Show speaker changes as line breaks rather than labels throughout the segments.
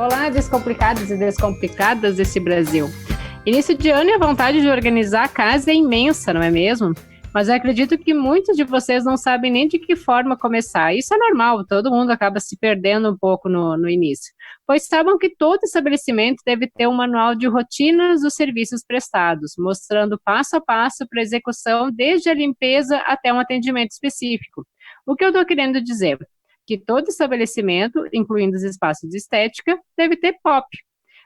Olá, descomplicados e descomplicadas desse Brasil. Início de ano e a vontade de organizar a casa é imensa, não é mesmo? Mas eu acredito que muitos de vocês não sabem nem de que forma começar. Isso é normal, todo mundo acaba se perdendo um pouco no início. Pois saibam que todo estabelecimento deve ter um manual de rotinas dos serviços prestados, mostrando passo a passo para a execução, desde a limpeza até um atendimento específico. O que eu estou querendo dizer? Que todo estabelecimento, incluindo os espaços de estética, deve ter POP.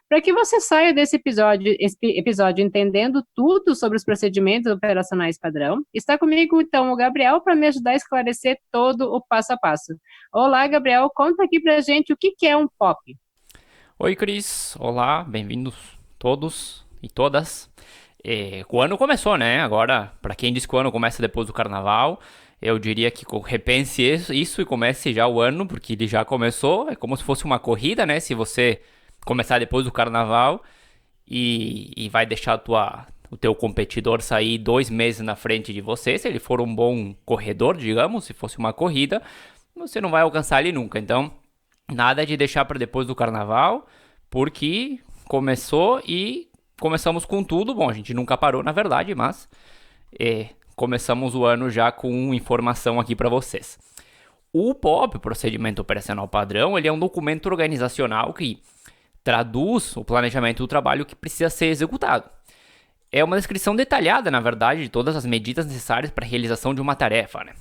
Para que você saia desse episódio entendendo tudo sobre os procedimentos operacionais padrão, está comigo então o Gabriel para me ajudar a esclarecer todo o passo a passo. Olá, Gabriel, conta aqui para a gente o que é um POP.
Oi, Cris. Olá, bem-vindos todos e todas. O ano começou, né? Agora, para quem diz que o ano começa depois do carnaval, eu diria que repense isso e comece já o ano, porque ele já começou. É como se fosse uma corrida, né? Se você começar depois do carnaval e vai deixar o teu competidor sair 2 meses na frente de você, se ele for um bom corredor, digamos, se fosse uma corrida, você não vai alcançar ele nunca. Então, nada de deixar para depois do carnaval, porque começou e começamos com tudo. Bom, a gente nunca parou, na verdade, mas começamos o ano já com informação aqui para vocês. O POP, o Procedimento Operacional Padrão, ele é um documento organizacional que traduz o planejamento do trabalho que precisa ser executado. É uma descrição detalhada, na verdade, de todas as medidas necessárias para a realização de uma tarefa, né?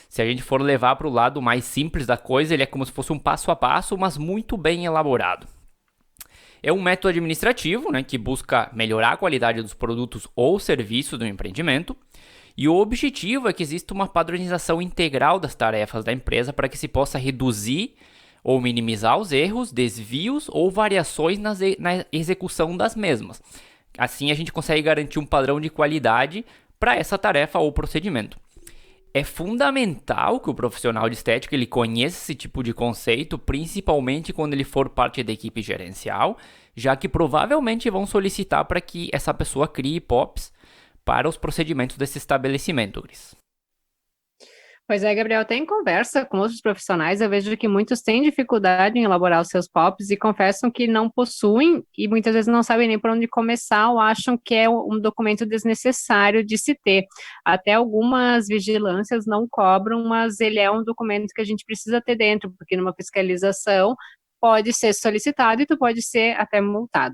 Se a gente for levar para o lado mais simples da coisa, ele é como se fosse um passo a passo, mas muito bem elaborado. É um método administrativo, né, que busca melhorar a qualidade dos produtos ou serviços do empreendimento, e o objetivo é que exista uma padronização integral das tarefas da empresa para que se possa reduzir ou minimizar os erros, desvios ou variações na execução das mesmas. Assim a gente consegue garantir um padrão de qualidade para essa tarefa ou procedimento. É fundamental que o profissional de estética ele conheça esse tipo de conceito, principalmente quando ele for parte da equipe gerencial, já que provavelmente vão solicitar para que essa pessoa crie POPs para os procedimentos desse estabelecimento, Cris.
Pois é, Gabriel, até em conversa com outros profissionais, eu vejo que muitos têm dificuldade em elaborar os seus POPs e confessam que não possuem e muitas vezes não sabem nem por onde começar ou acham que é um documento desnecessário de se ter. Até algumas vigilâncias não cobram, mas ele é um documento que a gente precisa ter dentro, porque numa fiscalização pode ser solicitado e tu pode ser até multado.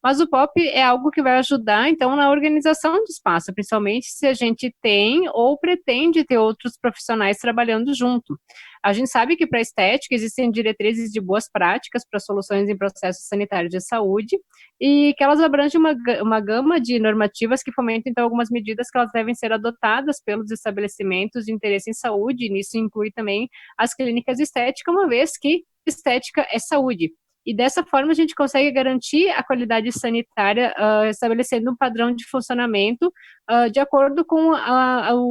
Mas o POP é algo que vai ajudar, então, na organização do espaço, principalmente se a gente tem ou pretende ter outros profissionais trabalhando junto. A gente sabe que para estética existem diretrizes de boas práticas para soluções em processos sanitários de saúde e que elas abrangem uma gama de normativas que fomentam, então, algumas medidas que elas devem ser adotadas pelos estabelecimentos de interesse em saúde, e nisso inclui também as clínicas de estética, uma vez que estética é saúde. E dessa forma a gente consegue garantir a qualidade sanitária, estabelecendo um padrão de funcionamento de acordo com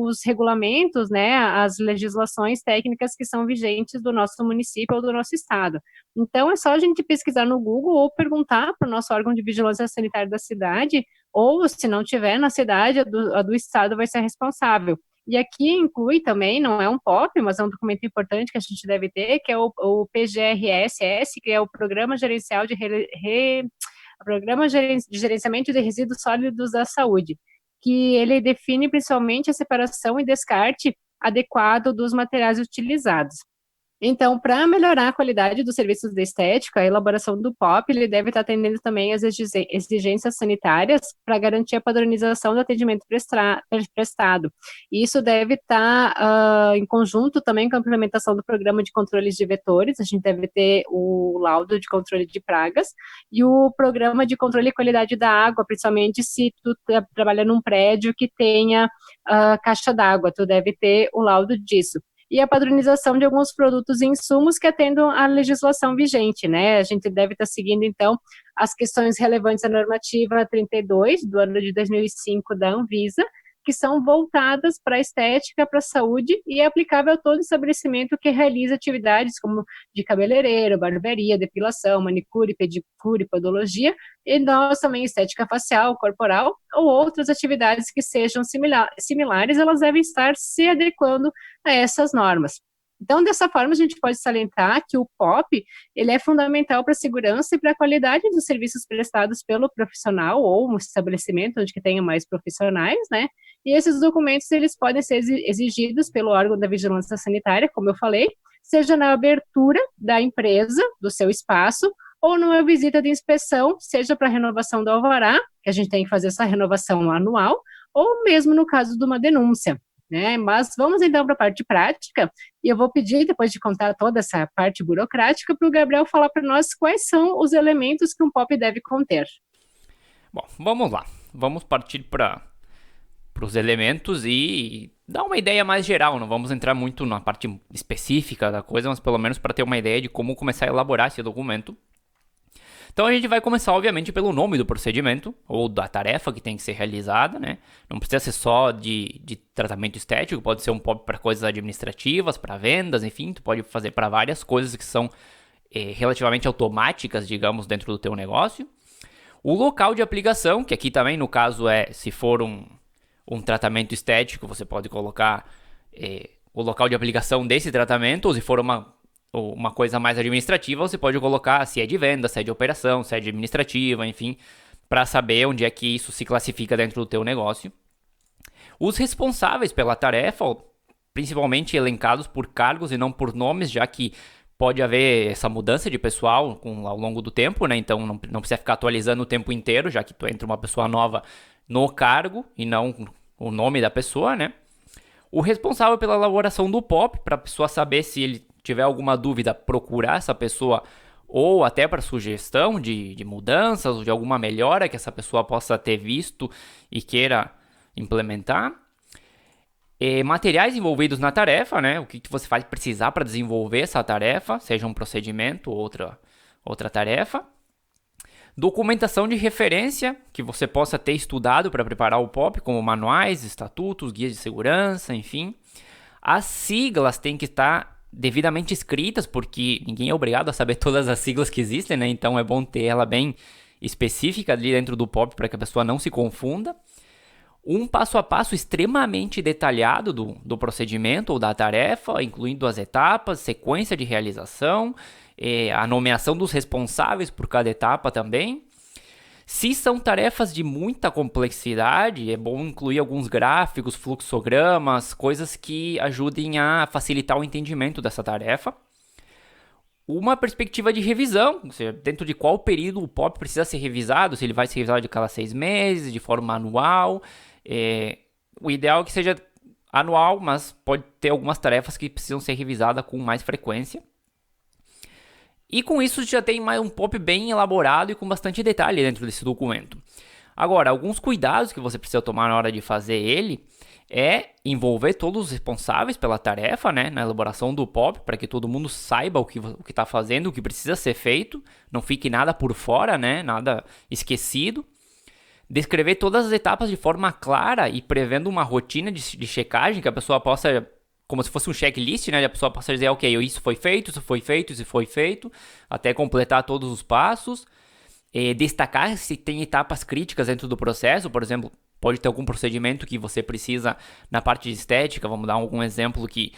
os regulamentos, né, as legislações técnicas que são vigentes do nosso município ou do nosso estado. Então é só a gente pesquisar no Google ou perguntar para o nosso órgão de vigilância sanitária da cidade, ou se não tiver na cidade, a do estado vai ser responsável. E aqui inclui também, não é um POP, mas é um documento importante que a gente deve ter, que é o PGRSS, que é o Programa Gerencial Programa de Gerenciamento de Resíduos Sólidos da Saúde, que ele define principalmente a separação e descarte adequado dos materiais utilizados. Então, para melhorar a qualidade dos serviços de estética, a elaboração do POP, ele deve estar atendendo também às exigências sanitárias para garantir a padronização do atendimento prestado. E isso deve estar em conjunto também com a implementação do programa de controles de vetores, a gente deve ter o laudo de controle de pragas e o programa de controle e qualidade da água, principalmente se tu trabalha num prédio que tenha caixa d'água, tu deve ter o laudo disso e a padronização de alguns produtos e insumos que atendam à legislação vigente, né? A gente deve estar seguindo, então, as questões relevantes à normativa 32, do ano de 2005, da Anvisa, que são voltadas para a estética, para a saúde e é aplicável a todo estabelecimento que realiza atividades como de cabeleireiro, barbearia, depilação, manicure, pedicure, podologia e nós também estética facial, corporal ou outras atividades que sejam similares, elas devem estar se adequando a essas normas. Então, dessa forma, a gente pode salientar que o POP, ele é fundamental para a segurança e para a qualidade dos serviços prestados pelo profissional ou um estabelecimento onde que tenha mais profissionais, né? E esses documentos, eles podem ser exigidos pelo órgão da vigilância sanitária, como eu falei, seja na abertura da empresa, do seu espaço, ou numa visita de inspeção, seja para renovação do alvará, que a gente tem que fazer essa renovação anual, ou mesmo no caso de uma denúncia, né? Mas vamos então para a parte prática, e eu vou pedir, depois de contar toda essa parte burocrática, para o Gabriel falar para nós quais são os elementos que um POP deve conter.
Bom, vamos lá. Vamos partir para os elementos e dar uma ideia mais geral. Não vamos entrar muito na parte específica da coisa, mas pelo menos para ter uma ideia de como começar a elaborar esse documento. Então a gente vai começar, obviamente, pelo nome do procedimento ou da tarefa que tem que ser realizada, né? Não precisa ser só de tratamento estético, pode ser um POP para coisas administrativas, para vendas, enfim, tu pode fazer para várias coisas que são relativamente automáticas, digamos, dentro do teu negócio. O local de aplicação, que aqui também no caso se for um tratamento estético, você pode colocar o local de aplicação desse tratamento, ou se for uma coisa mais administrativa, você pode colocar se é de venda, se é de operação, se é de administrativa, enfim, para saber onde é que isso se classifica dentro do teu negócio. Os responsáveis pela tarefa, principalmente elencados por cargos e não por nomes, já que pode haver essa mudança de pessoal ao longo do tempo, né? Então não precisa ficar atualizando o tempo inteiro, já que tu entra uma pessoa nova no cargo e não o nome da pessoa, né? O responsável pela elaboração do POP, para a pessoa saber se ele tiver alguma dúvida, procurar essa pessoa ou até para sugestão de mudanças ou de alguma melhora que essa pessoa possa ter visto e queira implementar. Materiais envolvidos na tarefa, né? O que você vai precisar para desenvolver essa tarefa, seja um procedimento ou outra tarefa. Documentação de referência que você possa ter estudado para preparar o POP, como manuais, estatutos, guias de segurança, enfim. As siglas têm que estar devidamente escritas, porque ninguém é obrigado a saber todas as siglas que existem, né? Então é bom ter ela bem específica ali dentro do POP para que a pessoa não se confunda. Um passo a passo extremamente detalhado do procedimento ou da tarefa, incluindo as etapas, sequência de realização, a nomeação dos responsáveis por cada etapa também. Se são tarefas de muita complexidade, é bom incluir alguns gráficos, fluxogramas, coisas que ajudem a facilitar o entendimento dessa tarefa. Uma perspectiva de revisão, ou seja, dentro de qual período o POP precisa ser revisado, se ele vai ser revisado de cada 6 meses, de forma anual. O ideal é que seja anual, mas pode ter algumas tarefas que precisam ser revisadas com mais frequência. E com isso já tem mais um POP bem elaborado e com bastante detalhe dentro desse documento. Agora, alguns cuidados que você precisa tomar na hora de fazer ele é envolver todos os responsáveis pela tarefa, né, na elaboração do POP, para que todo mundo saiba o que está fazendo, o que precisa ser feito, não fique nada por fora, né, nada esquecido. Descrever todas as etapas de forma clara e prevendo uma rotina de checagem que a pessoa possa, como se fosse um checklist, né? A pessoa possa dizer, ok, isso foi feito, isso foi feito, isso foi feito, até completar todos os passos. Destacar se tem etapas críticas dentro do processo, por exemplo, pode ter algum procedimento que você precisa na parte de estética, vamos dar algum exemplo que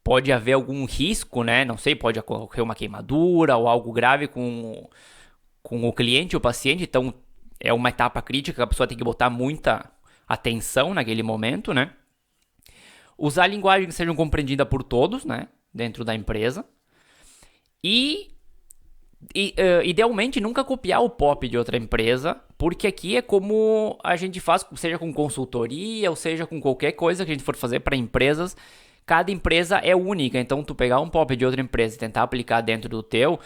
pode haver algum risco, né? Não sei, pode ocorrer uma queimadura ou algo grave com o cliente ou paciente, então é uma etapa crítica que a pessoa tem que botar muita atenção naquele momento, né? Usar linguagem que sejam compreendida por todos, né? Dentro da empresa. E idealmente nunca copiar o POP de outra empresa, porque aqui é como a gente faz, seja com consultoria ou seja com qualquer coisa que a gente for fazer para empresas. Cada empresa é única, então tu pegar um POP de outra empresa e tentar aplicar dentro do teu,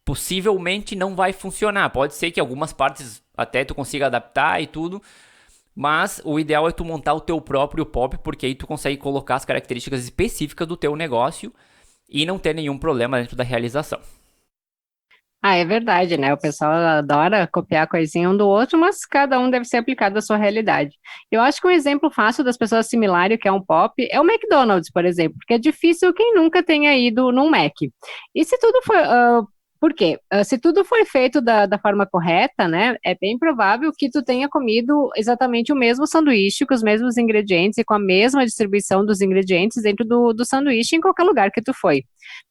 possivelmente não vai funcionar. Pode ser que algumas partes até tu consiga adaptar e tudo, mas o ideal é tu montar o teu próprio POP, porque aí tu consegue colocar as características específicas do teu negócio e não ter nenhum problema dentro da realização.
Ah, é verdade, né? O pessoal adora copiar coisinha um do outro, mas cada um deve ser aplicado à sua realidade. Eu acho que um exemplo fácil das pessoas assimilarem o que é um POP é o McDonald's, por exemplo, porque é difícil quem nunca tenha ido num Mac. E se tudo for, Por quê? Se tudo foi feito da forma correta, né, é bem provável que tu tenha comido exatamente o mesmo sanduíche, com os mesmos ingredientes e com a mesma distribuição dos ingredientes dentro do sanduíche em qualquer lugar que tu foi.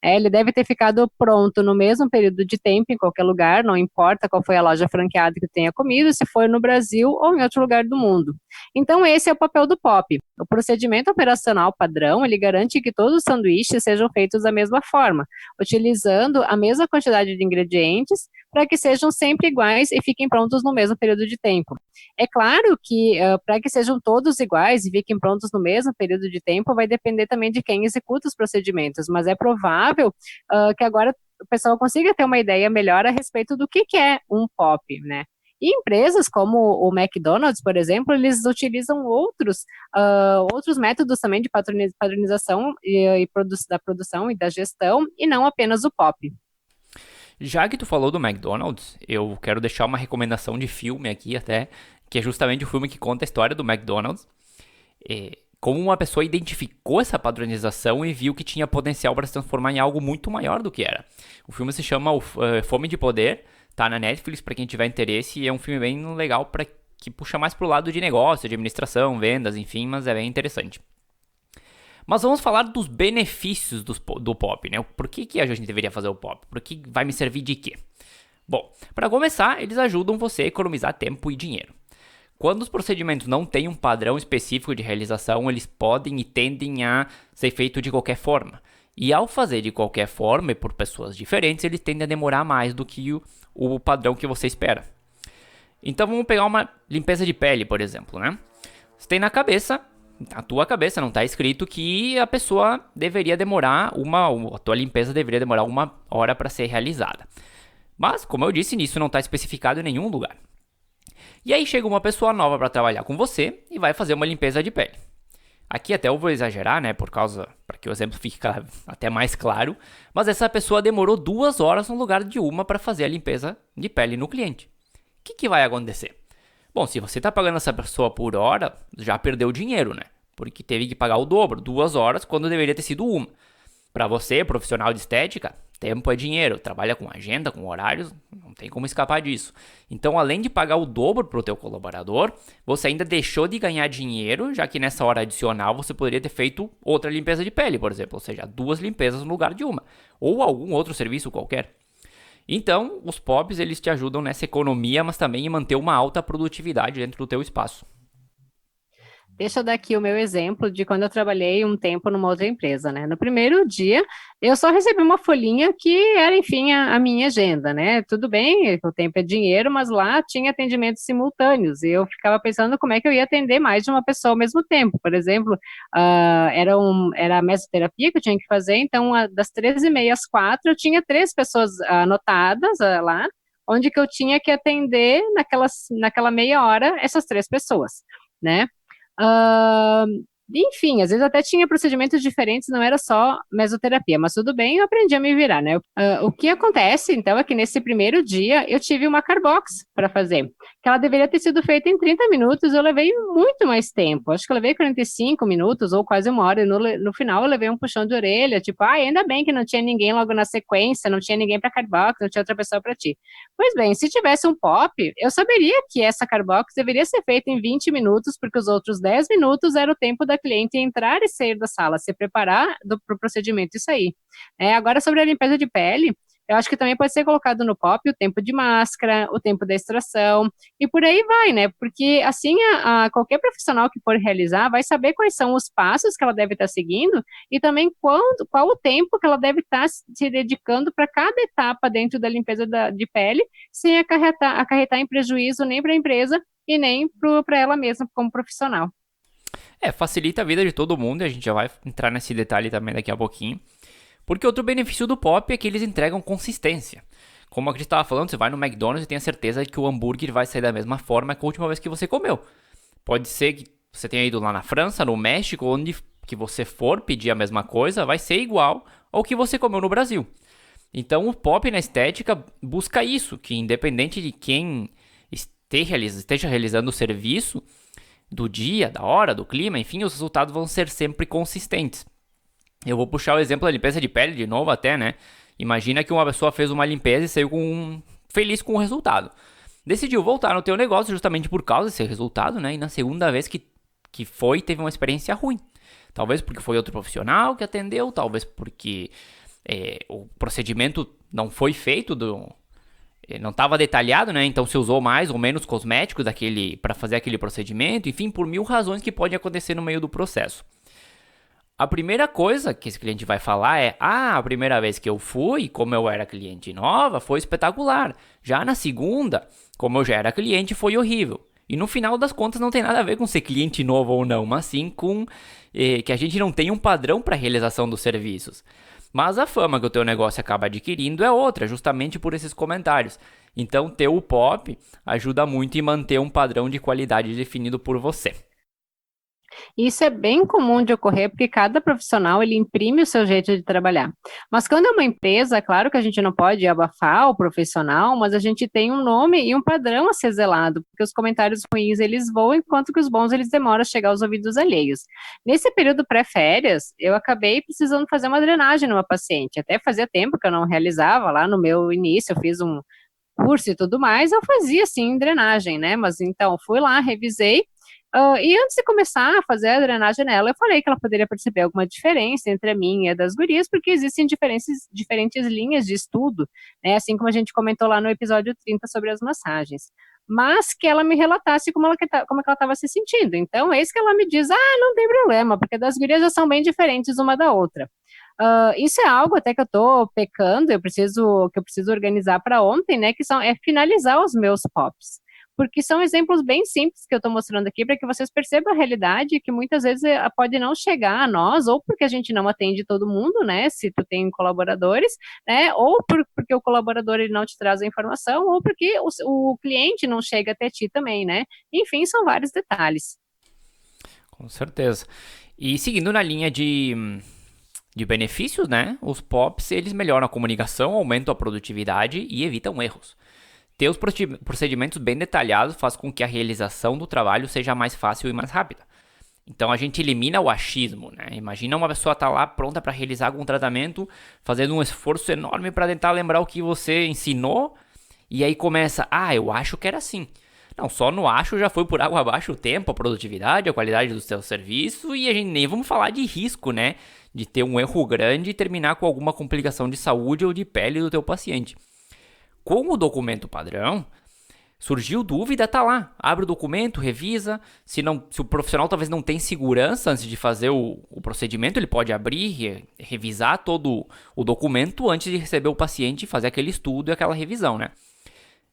Ele deve ter ficado pronto no mesmo período de tempo em qualquer lugar, não importa qual foi a loja franqueada que tu tenha comido, se foi no Brasil ou em outro lugar do mundo. Então, esse é o papel do POP. O procedimento operacional padrão, ele garante que todos os sanduíches sejam feitos da mesma forma, utilizando a mesma quantidade de ingredientes para que sejam sempre iguais e fiquem prontos no mesmo período de tempo. É claro que para que sejam todos iguais e fiquem prontos no mesmo período de tempo, vai depender também de quem executa os procedimentos, mas é provável que agora o pessoal consiga ter uma ideia melhor a respeito do que é um POP, né? E empresas como o McDonald's, por exemplo, eles utilizam outros métodos também de padronização da produção e da gestão, e não apenas o POP.
Já que tu falou do McDonald's, eu quero deixar uma recomendação de filme aqui até, que é justamente o filme que conta a história do McDonald's. Como uma pessoa identificou essa padronização e viu que tinha potencial para se transformar em algo muito maior do que era. O filme se chama Fome de Poder, tá na Netflix para quem tiver interesse, e é um filme bem legal para que puxa mais pro lado de negócio, de administração, vendas, enfim, mas é bem interessante. Mas vamos falar dos benefícios do POP, né? Por que a gente deveria fazer o POP? Por que vai me servir de quê? Bom, para começar, eles ajudam você a economizar tempo e dinheiro. Quando os procedimentos não têm um padrão específico de realização, eles podem e tendem a ser feitos de qualquer forma. E ao fazer de qualquer forma e por pessoas diferentes, eles tendem a demorar mais do que o padrão que você espera. Então vamos pegar uma limpeza de pele, por exemplo, né? Você tem na tua cabeça não está escrito que a pessoa deveria demorar a tua limpeza deveria demorar 1 hora para ser realizada. Mas, como eu disse, nisso não está especificado em nenhum lugar. E aí chega uma pessoa nova para trabalhar com você e vai fazer uma limpeza de pele. Aqui até eu vou exagerar, né, para que o exemplo fique até mais claro, mas essa pessoa demorou 2 horas no lugar de 1 para fazer a limpeza de pele no cliente. O que vai acontecer? Bom, se você está pagando essa pessoa por hora, já perdeu dinheiro, né? Porque teve que pagar o dobro, 2 horas, quando deveria ter sido 1. Para você, profissional de estética, tempo é dinheiro, trabalha com agenda, com horários, não tem como escapar disso. Então, além de pagar o dobro para o teu colaborador, você ainda deixou de ganhar dinheiro, já que nessa hora adicional você poderia ter feito outra limpeza de pele, por exemplo, ou seja, 2 limpezas no lugar de 1, ou algum outro serviço qualquer. Então, os POPs eles te ajudam nessa economia, mas também em manter uma alta produtividade dentro do teu espaço.
Deixa eu dar aqui o meu exemplo de quando eu trabalhei um tempo numa outra empresa, né? No primeiro dia, eu só recebi uma folhinha que era, enfim, a minha agenda, né? Tudo bem, o tempo é dinheiro, mas lá tinha atendimentos simultâneos, e eu ficava pensando como é que eu ia atender mais de uma pessoa ao mesmo tempo. Por exemplo, era a mesoterapia que eu tinha que fazer, então das 13h30 às 4 eu tinha 3 pessoas anotadas lá, onde que eu tinha que atender naquela meia hora essas 3 pessoas, né? Uh, Enfim, às vezes até tinha procedimentos diferentes, não era só mesoterapia, mas tudo bem, eu aprendi a me virar, né? O que acontece, então, é que nesse primeiro dia eu tive uma Carbox para fazer, que ela deveria ter sido feita em 30 minutos, eu levei muito mais tempo, acho que eu levei 45 minutos ou quase 1 hora, e no final eu levei um puxão de orelha, tipo, ainda bem que não tinha ninguém logo na sequência, não tinha ninguém para Carbox, não tinha outra pessoa para ti. Pois bem, se tivesse um POP, eu saberia que essa Carbox deveria ser feita em 20 minutos, porque os outros 10 minutos era o tempo da cliente entrar e sair da sala, se preparar para o procedimento e sair. Agora, sobre a limpeza de pele, eu acho que também pode ser colocado no POP o tempo de máscara, o tempo da extração, e por aí vai, né? Porque assim qualquer profissional que for realizar vai saber quais são os passos que ela deve estar seguindo e também qual o tempo que ela deve estar se dedicando para cada etapa dentro da limpeza de pele, sem acarretar em prejuízo nem para a empresa e nem para ela mesma como profissional.
Facilita a vida de todo mundo e a gente já vai entrar nesse detalhe também daqui a pouquinho. Porque outro benefício do POP é que eles entregam consistência. Como a gente estava falando, você vai no McDonald's e tem a certeza de que o hambúrguer vai sair da mesma forma que a última vez que você comeu. Pode ser que você tenha ido lá na França, no México, onde que você for pedir a mesma coisa, vai ser igual ao que você comeu no Brasil. Então o POP na estética busca isso, que independente de quem esteja realizando o serviço, do dia, da hora, do clima, enfim, os resultados vão ser sempre consistentes. Eu vou puxar o exemplo da limpeza de pele de novo até, né? Imagina que uma pessoa fez uma limpeza e saiu feliz com o resultado. Decidiu voltar no teu negócio justamente por causa desse resultado, né? E na segunda vez que foi, teve uma experiência ruim. Talvez porque foi outro profissional que atendeu, talvez porque o procedimento não foi feito não estava detalhado, né? Então se usou mais ou menos cosméticos para fazer aquele procedimento, enfim, por mil razões que podem acontecer no meio do processo. A primeira coisa que esse cliente vai falar é: a primeira vez que eu fui, como eu era cliente nova, foi espetacular. Já na segunda, como eu já era cliente, foi horrível. E no final das contas não tem nada a ver com ser cliente novo ou não, mas sim com que a gente não tem um padrão para a realização dos serviços. Mas a fama que o teu negócio acaba adquirindo é outra, justamente por esses comentários. Então ter o POP ajuda muito em manter um padrão de qualidade definido por você.
Isso é bem comum de ocorrer porque cada profissional ele imprime o seu jeito de trabalhar. Mas quando é uma empresa, é claro que a gente não pode abafar o profissional, mas a gente tem um nome e um padrão a ser zelado, porque os comentários ruins eles voam, enquanto que os bons eles demoram a chegar aos ouvidos alheios. Nesse período pré-férias, eu acabei precisando fazer uma drenagem numa paciente. Até fazia tempo que eu não realizava, lá no meu início eu fiz um curso e tudo mais, eu fazia sim drenagem, né? Mas então fui lá, revisei. E antes de começar a fazer a drenagem nela, eu falei que ela poderia perceber alguma diferença entre a minha e a das gurias, porque existem diferentes linhas de estudo, né? Assim como a gente comentou lá no episódio 30 sobre as massagens. Mas que ela me relatasse como é que ela estava se sentindo. Então, eis que ela me diz: não tem problema, porque das gurias já são bem diferentes uma da outra. Isso é algo até que eu estou pecando, que eu preciso organizar para ontem, né? É finalizar os meus POPs. Porque são exemplos bem simples que eu estou mostrando aqui para que vocês percebam a realidade que muitas vezes pode não chegar a nós, ou porque a gente não atende todo mundo, né? Se tu tem colaboradores, né? Ou porque o colaborador ele não te traz a informação, ou porque o cliente não chega até ti também, né? Enfim, são vários detalhes.
Com certeza. E seguindo na linha de benefícios, né? Os POPs, eles melhoram a comunicação, aumentam a produtividade e evitam erros. Ter os procedimentos bem detalhados faz com que a realização do trabalho seja mais fácil e mais rápida. Então a gente elimina o achismo, né? Imagina uma pessoa estar lá pronta para realizar algum tratamento, fazendo um esforço enorme para tentar lembrar o que você ensinou, e aí começa: eu acho que era assim. Não, só no acho já foi por água abaixo o tempo, a produtividade, a qualidade do seu serviço, e a gente nem vamos falar de risco, né? De ter um erro grande e terminar com alguma complicação de saúde ou de pele do teu paciente. Com o documento padrão, surgiu dúvida, tá lá. Abre o documento, revisa. Se o profissional talvez não tenha segurança antes de fazer o procedimento, ele pode abrir, revisar todo o documento antes de receber o paciente e fazer aquele estudo e aquela revisão, né?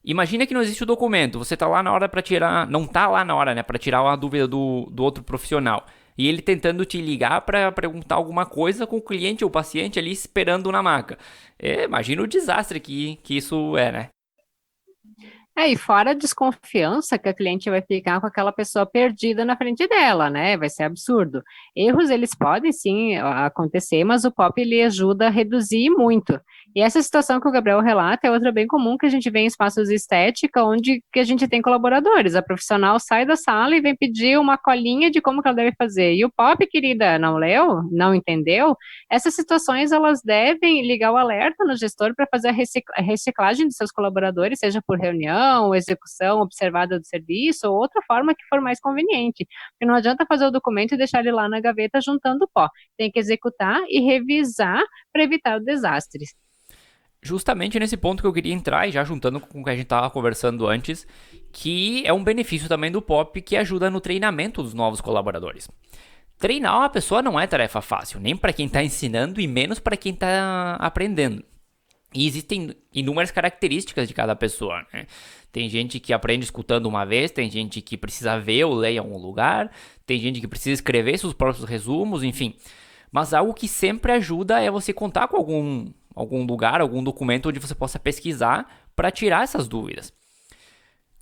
Imagina que não existe o documento, você tá lá na hora para tirar, não tá lá na hora, né, para tirar uma dúvida do outro profissional. E ele tentando te ligar para perguntar alguma coisa com o cliente ou o paciente ali esperando na maca. Imagina o desastre que isso é, né?
E fora a desconfiança que a cliente vai ficar com aquela pessoa perdida na frente dela, né? Vai ser absurdo. Erros, eles podem sim acontecer, mas o POP, ele ajuda a reduzir muito. E essa situação que o Gabriel relata é outra bem comum que a gente vê em espaços de estética, onde que a gente tem colaboradores. A profissional sai da sala e vem pedir uma colinha de como que ela deve fazer. E o POP, querida, não leu? Não entendeu? Essas situações, elas devem ligar o alerta no gestor para fazer a reciclagem dos seus colaboradores, seja por reunião, execução observada do serviço ou outra forma que for mais conveniente. Porque não adianta fazer o documento e deixar ele lá na gaveta juntando pó. Tem que executar e revisar para evitar o desastre.
Justamente nesse ponto que eu queria entrar, e já juntando com o que a gente estava conversando antes, que é um benefício também do POP que ajuda no treinamento dos novos colaboradores. Treinar uma pessoa não é tarefa fácil, nem para quem está ensinando e menos para quem está aprendendo. E existem inúmeras características de cada pessoa, né? Tem gente que aprende escutando uma vez, tem gente que precisa ver ou ler em algum lugar, tem gente que precisa escrever seus próprios resumos, enfim. Mas algo que sempre ajuda é você contar com algum lugar, algum documento onde você possa pesquisar para tirar essas dúvidas.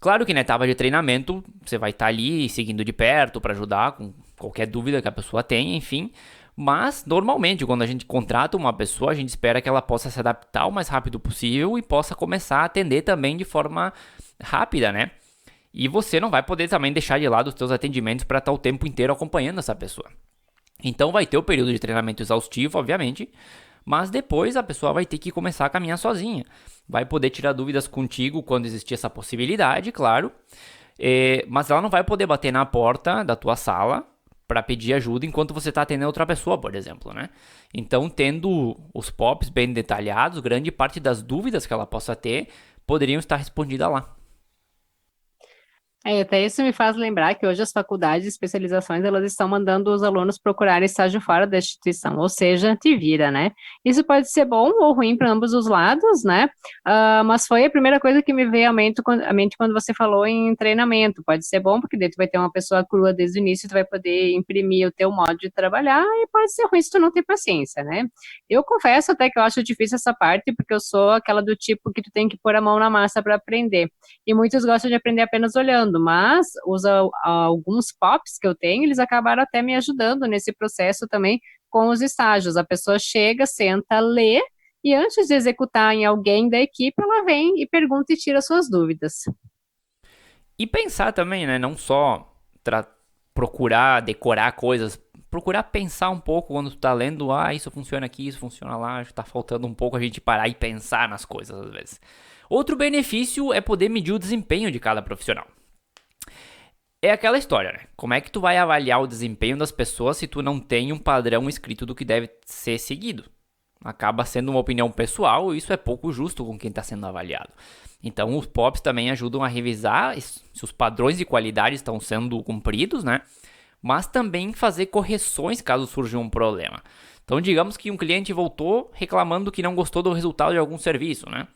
Claro que na etapa de treinamento você vai estar ali seguindo de perto para ajudar com qualquer dúvida que a pessoa tenha, enfim. Mas, normalmente, quando a gente contrata uma pessoa, a gente espera que ela possa se adaptar o mais rápido possível e possa começar a atender também de forma rápida, né? E você não vai poder também deixar de lado os seus atendimentos para estar o tempo inteiro acompanhando essa pessoa. Então vai ter o período de treinamento exaustivo, obviamente, mas depois a pessoa vai ter que começar a caminhar sozinha. Vai poder tirar dúvidas contigo quando existir essa possibilidade, claro, mas ela não vai poder bater na porta da tua sala para pedir ajuda enquanto você está atendendo outra pessoa, por exemplo, né? Então, tendo os POPs bem detalhados, grande parte das dúvidas que ela possa ter poderiam estar respondidas lá.
Até isso me faz lembrar que hoje as faculdades e especializações, elas estão mandando os alunos procurar estágio fora da instituição, ou seja, te vira, né? Isso pode ser bom ou ruim para ambos os lados, né? Mas foi a primeira coisa que me veio à mente quando você falou em treinamento. Pode ser bom, porque daí tu vai ter uma pessoa crua desde o início, tu vai poder imprimir o teu modo de trabalhar, e pode ser ruim se tu não tem paciência, né? Eu confesso até que eu acho difícil essa parte, porque eu sou aquela do tipo que tu tem que pôr a mão na massa para aprender. E muitos gostam de aprender apenas olhando, mas alguns POPs que eu tenho, eles acabaram até me ajudando nesse processo também com os estágios. A pessoa chega, senta, lê, e antes de executar em alguém da equipe, ela vem e pergunta e tira suas dúvidas.
E pensar também, né? Não só procurar decorar coisas, procurar pensar um pouco quando tu tá lendo, isso funciona aqui, isso funciona lá, acho que tá faltando um pouco a gente parar e pensar nas coisas às vezes. Outro benefício é poder medir o desempenho de cada profissional. É aquela história, né? Como é que tu vai avaliar o desempenho das pessoas se tu não tem um padrão escrito do que deve ser seguido? Acaba sendo uma opinião pessoal e isso é pouco justo com quem está sendo avaliado. Então os POPs também ajudam a revisar se os padrões de qualidade estão sendo cumpridos, né? Mas também fazer correções caso surja um problema. Então digamos que um cliente voltou reclamando que não gostou do resultado de algum serviço, né?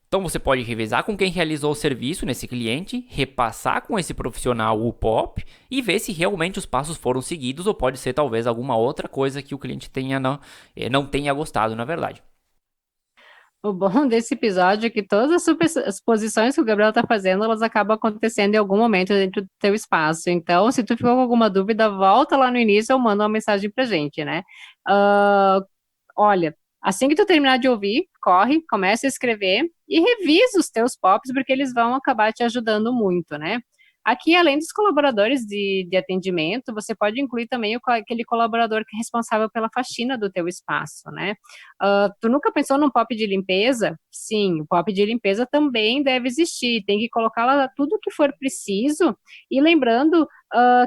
Então você pode revisar com quem realizou o serviço nesse cliente, repassar com esse profissional o POP e ver se realmente os passos foram seguidos ou pode ser talvez alguma outra coisa que o cliente não tenha gostado, na verdade.
O bom desse episódio é que todas as posições que o Gabriel está fazendo, elas acabam acontecendo em algum momento dentro do teu espaço. Então, se tu ficou com alguma dúvida, volta lá no início ou manda uma mensagem pra gente, né? Ah, olha, assim que tu terminar de ouvir, corre, começa a escrever e revisa os teus POPs, porque eles vão acabar te ajudando muito, né? Aqui, além dos colaboradores de atendimento, você pode incluir também aquele colaborador que é responsável pela faxina do teu espaço, né? Tu nunca pensou num POP de limpeza? Sim, o POP de limpeza também deve existir. Tem que colocar lá tudo que for preciso e lembrando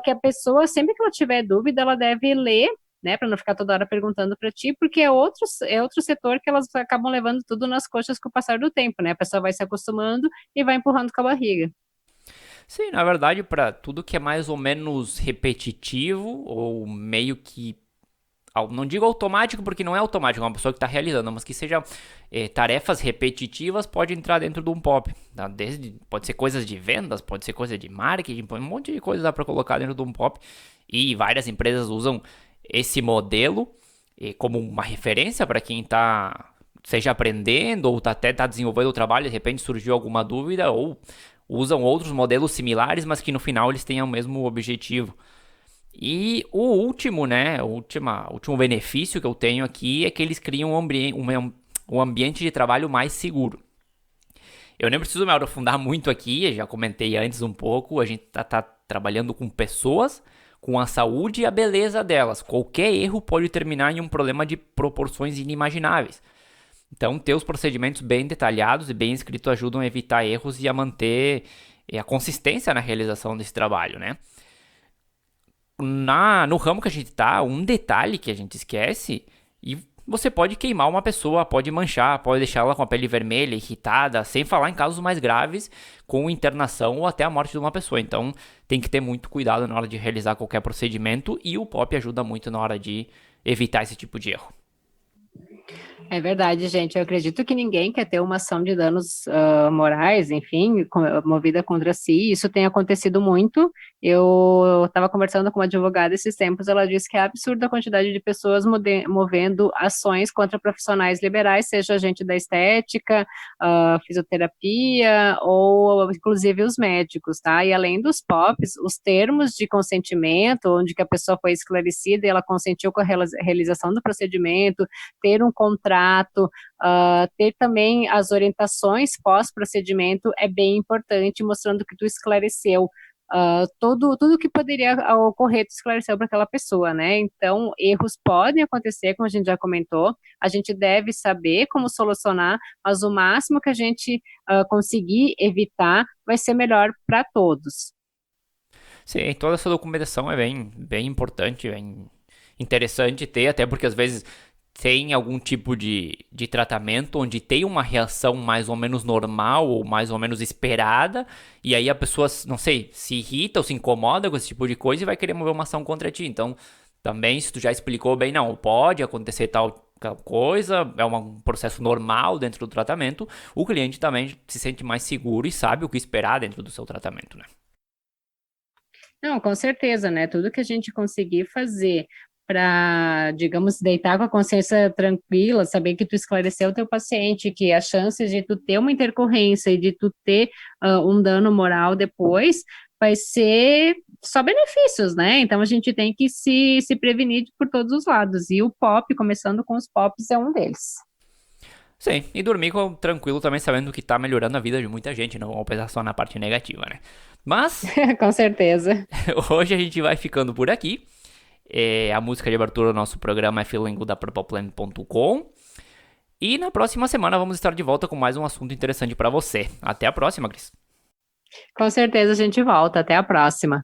que a pessoa, sempre que ela tiver dúvida, ela deve ler, né, para não ficar toda hora perguntando para ti, porque é outro setor que elas acabam levando tudo nas coxas com o passar do tempo, né? A pessoa vai se acostumando e vai empurrando com a barriga.
Sim, na verdade, para tudo que é mais ou menos repetitivo ou meio que não digo automático porque não é automático, é uma pessoa que está realizando, mas que seja tarefas repetitivas pode entrar dentro de um POP. Tá? Pode ser coisas de vendas, pode ser coisa de marketing, um monte de coisa dá para colocar dentro de um POP. E várias empresas usam esse modelo como uma referência para quem está seja aprendendo ou até está desenvolvendo o trabalho, de repente surgiu alguma dúvida ou usam outros modelos similares, mas que no final eles tenham o mesmo objetivo. E o último, né, último benefício que eu tenho aqui é que eles criam um ambiente de trabalho mais seguro. Eu nem preciso me aprofundar muito aqui, já comentei antes um pouco, a gente tá trabalhando com pessoas, com a saúde e a beleza delas. Qualquer erro pode terminar em um problema de proporções inimagináveis. Então, ter os procedimentos bem detalhados e bem escritos ajudam a evitar erros e a manter a consistência na realização desse trabalho, né? No ramo que a gente tá, um detalhe que a gente esquece, e você pode queimar uma pessoa, pode manchar, pode deixar ela com a pele vermelha, irritada, sem falar em casos mais graves, com internação ou até a morte de uma pessoa. Então, tem que ter muito cuidado na hora de realizar qualquer procedimento e o POP ajuda muito na hora de evitar esse tipo de erro.
É verdade, gente. Eu acredito que ninguém quer ter uma ação de danos morais, enfim, movida contra si. Isso tem acontecido muito. Eu estava conversando com uma advogada esses tempos, ela disse que é absurda a quantidade de pessoas movendo ações contra profissionais liberais, seja gente da estética, fisioterapia ou inclusive os médicos, tá? E além dos POPs, os termos de consentimento, onde que a pessoa foi esclarecida e ela consentiu com a realização do procedimento, ter um contrato, ter também as orientações pós-procedimento é bem importante, mostrando que tu esclareceu tudo que poderia ocorrer, tu esclareceu para aquela pessoa, né? Então, erros podem acontecer, como a gente já comentou, a gente deve saber como solucionar, mas o máximo que a gente conseguir evitar vai ser melhor para todos.
Sim, toda essa documentação é bem importante, bem interessante ter, até porque às vezes tem algum tipo de tratamento onde tem uma reação mais ou menos normal ou mais ou menos esperada, e aí a pessoa, não sei, se irrita ou se incomoda com esse tipo de coisa e vai querer mover uma ação contra ti. Então, também, se tu já explicou bem, não, pode acontecer tal coisa, é um processo normal dentro do tratamento, o cliente também se sente mais seguro e sabe o que esperar dentro do seu tratamento, né?
Não, com certeza, né? Tudo que a gente conseguir fazer para, digamos, deitar com a consciência tranquila, saber que tu esclareceu o teu paciente, que as chances de tu ter uma intercorrência e de tu ter um dano moral depois vai ser só benefícios, né? Então a gente tem que se prevenir por todos os lados. E o pop, começando com os pops, é um deles.
Sim, e dormir tranquilo também sabendo que tá melhorando a vida de muita gente, não vamos pensar só na parte negativa, né? Mas,
Com certeza.
hoje a gente vai ficando por aqui. A música de abertura do nosso programa é Feeling Good da purpleplanet.com. E na próxima semana vamos estar de volta com mais um assunto interessante para você. Até a próxima, Cris.
Com certeza a gente volta. Até a próxima.